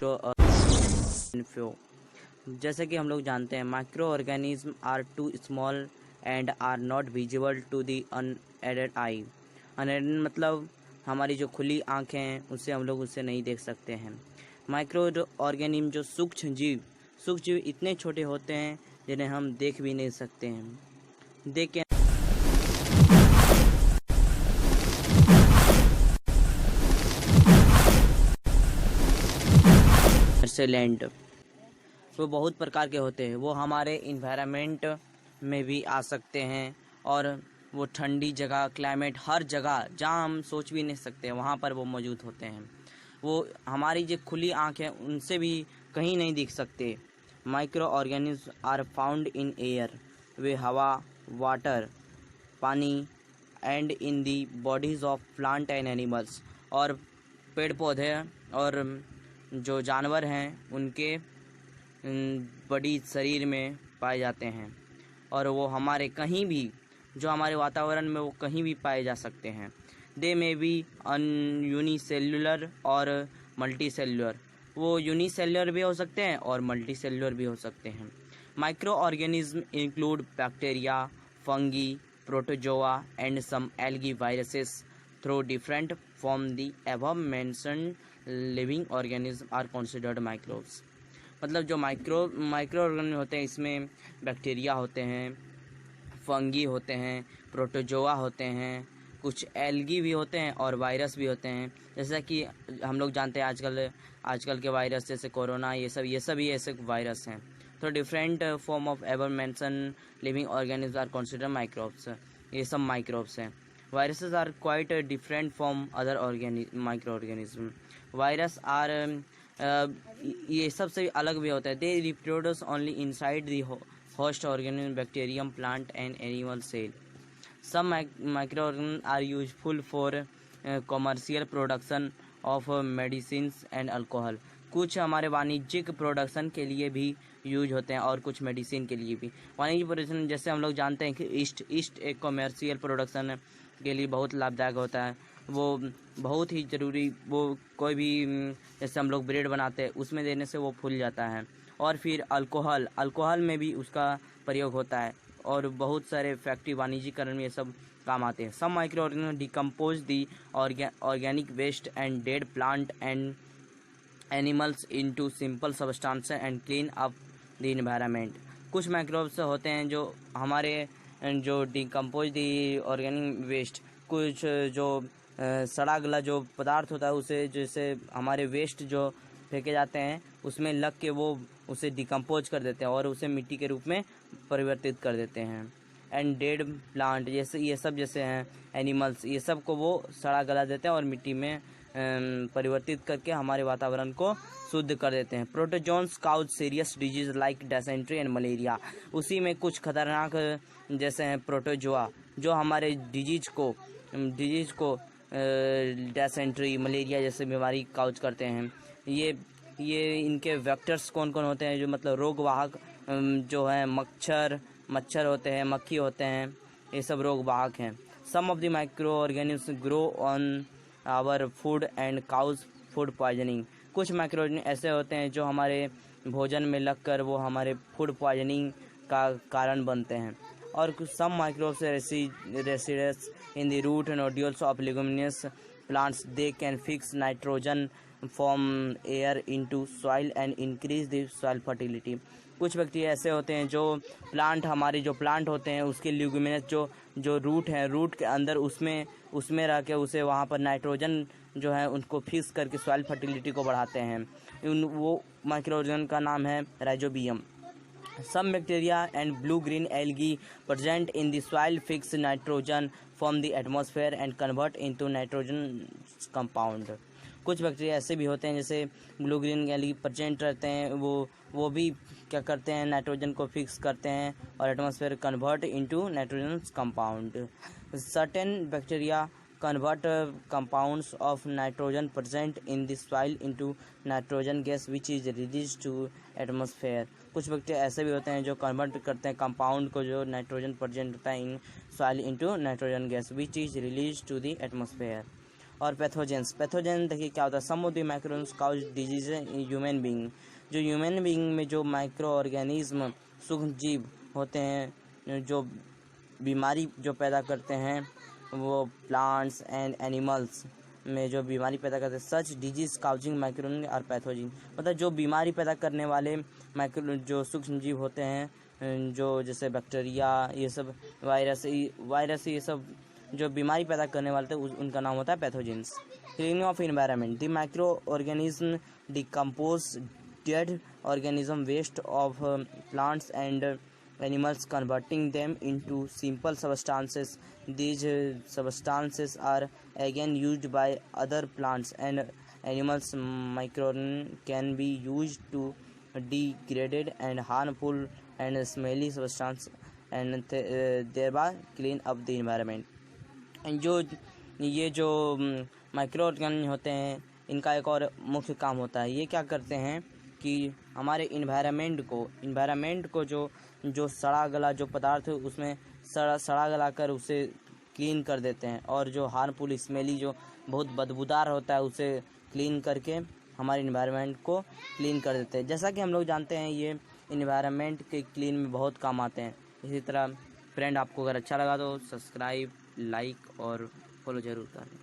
Micro info. जैसे कि हम लोग जानते हैं microorganism are too small and are not visible to the unaided eye. Unaided मतलब हमारी जो खुली आँखें हैं उससे हम लोग उससे नहीं देख सकते हैं। माइक्रो ऑर्गेनिज्म जो सूक्ष्म जीव इतने छोटे होते हैं जिन्हें हम देख भी नहीं सकते हैं। देखें लैंड वो बहुत प्रकार के होते हैं। वो हमारे इन्वायरमेंट में भी आ सकते हैं और वो ठंडी जगह, क्लाइमेट, हर जगह जहाँ हम सोच भी नहीं सकते वहाँ पर वो मौजूद होते हैं। वो हमारी जो खुली आँख है उनसे भी कहीं नहीं दिख सकते। Microorganism are found in air, वे हवा, वाटर, पानी and in the bodies of plant and animals, और पेड़ पौधे और जो जानवर हैं उनके बड़ी शरीर में पाए जाते हैं। और वो हमारे कहीं भी जो हमारे वातावरण में वो कहीं भी पाए जा सकते हैं। दे में बी यूनिसेल्युलर और मल्टीसेल्युलर, वो यूनिसेल्युलर भी हो सकते हैं और मल्टीसेल्युलर भी हो सकते हैं। Microorganism include bacteria, fungi, protozoa and some algae viruses. Though different from the above mentioned living organism are considered microbes. मतलब जो माइक्रो ऑर्गेनिज्म होते हैं इसमें बैक्टीरिया होते हैं, फंगी होते हैं, प्रोटोजोआ होते हैं, कुछ एल्गी भी होते हैं और वायरस भी होते हैं। जैसा कि हम लोग जानते हैं आजकल के वायरस जैसे कोरोना, ये सब ही ऐसे वायरस हैं। तो different form of ever mention living organism are consider microbes. ये सब माइक्रोब्स हैं। Viruses are quite different from other microorganism. Virus are ये सबसे अलग भी होता है। They reproduce only inside the host organism, bacterium, plant and animal cell. Some microorganisms are useful for commercial production of medicines and alcohol. कुछ हमारे वाणिज्यिक production के लिए भी यूज होते हैं और कुछ मेडिसिन के लिए भी। वाणिज्यिक प्रोडक्शन जैसे हम लोग जानते हैं कि ईस्ट एक कमर्शियल प्रोडक्शन के लिए बहुत लाभदायक होता है। वो बहुत ही ज़रूरी, वो कोई भी जैसे हम लोग ब्रेड बनाते हैं उसमें देने से वो फूल जाता है। और फिर अल्कोहल में भी उसका प्रयोग होता है और बहुत सारे फैक्ट्री वाणिज्यिकरण में ये सब काम आते हैं। Some microorganism decompose the organic waste and dead plant and animals into simple substance and clean up the environment. कुछ माइक्रोब्स होते हैं जो हमारे जो डिकम्पोज दी ऑर्गेनिक वेस्ट, कुछ जो सड़ा गला जो पदार्थ होता है उसे जैसे हमारे वेस्ट जो फेंके जाते हैं उसमें लग के वो उसे डिकम्पोज कर देते हैं और उसे मिट्टी के रूप में परिवर्तित कर देते हैं। एंड डेड प्लांट जैसे ये सब जैसे हैं एनिमल्स, ये सब को वो सड़ा गला देते हैं और मिट्टी में परिवर्तित करके हमारे वातावरण को शुद्ध कर देते हैं। Protozoans cause serious disease like dysentery and malaria. उसी में कुछ खतरनाक जैसे हैं प्रोटोजोआ जो हमारे डिजीज को डिसेंट्री, मलेरिया जैसे बीमारी काउज करते हैं। ये इनके वेक्टर्स कौन कौन होते हैं, जो मतलब रोगवाहक जो है मच्छर होते हैं, मक्खी होते हैं, ये सब रोगवाहक हैं। Some of the microorganism grow on our food and cause food poisoning. कुछ माइक्रो ऑर्गेनिज्म ऐसे होते हैं जो हमारे भोजन में लगकर वो हमारे फूड पॉइजनिंग का कारण बनते हैं। और कुछ some microbes residence in the root nodules of leguminous plants. They can fix nitrogen from air into soil and increase the soil fertility. कुछ बैक्टीरिया ऐसे होते हैं जो हमारे जो प्लांट होते हैं उसके ल्यूमिनस जो रूट है, रूट के अंदर उसमें रह के उसे वहाँ पर नाइट्रोजन जो है उनको फिक्स करके सॉइल फर्टिलिटी को बढ़ाते हैं। वो माइक्रो ऑर्गेनिज्म का नाम है rhizobium. Some bacteria and blue-green algae present in the soil fix nitrogen from the atmosphere and convert into nitrogen compound. कुछ बैक्टीरिया ऐसे भी होते हैं जैसे ब्लू ग्रीन एल्गी प्रेजेंट रहते हैं, वो भी क्या करते हैं, नाइट्रोजन को फिक्स करते हैं और atmosphere convert into nitrogen compound. Certain bacteria convert compounds of nitrogen present in the soil into nitrogen gas which is released to atmosphere. कुछ बैक्टीरिया ऐसे भी होते हैं जो कन्वर्ट करते हैं कंपाउंड को जो नाइट्रोजन प्रेजेंट होता है in soil into nitrogen gas which is release to the atmosphere. और पैथोजेन देखिए क्या होता है, some of the microbes cause disease in human being. जो ह्यूमन बीइंग में जो माइक्रो ऑर्गेनिज्म सूक्ष्म जीव होते हैं जो बीमारी जो पैदा करते हैं, वो प्लांट्स एंड एनिमल्स में जो बीमारी पैदा करते हैं, सच डिजीज काउजिंग माइक्रो और पैथोजिन, मतलब जो बीमारी पैदा करने वाले माइक्रो जो सूक्ष्म जीव होते हैं, जो जैसे बैक्टीरिया, ये सब वायरस ये सब जो बीमारी पैदा करने वाले थे उनका नाम होता है pathogens. Cleaning of environment, the microorganism decompose dead organism waste of plants and animals, converting them into simple substances. These substances are again used by other plants and animals. Microorganisms can be used to degrade and harmful and smelly substances and thereby clean up the environment. जो ये जो micro organism होते हैं, इनका एक और मुख्य काम होता है, ये क्या करते हैं कि हमारे इन्वायरमेंट को जो सड़ा गला जो पदार्थ है उसमें सड़ा गला कर उसे क्लीन कर देते हैं, और जो हार्मफुल स्मेली जो बहुत बदबूदार होता है उसे क्लीन करके हमारे इन्वायरमेंट को क्लीन कर देते हैं। जैसा कि हम लोग जानते हैं ये इन्वायरमेंट के क्लीन में बहुत काम आते हैं। इसी तरह फ्रेंड, आपको अगर अच्छा लगा तो सब्सक्राइब, लाइक और फॉलो ज़रूर करें।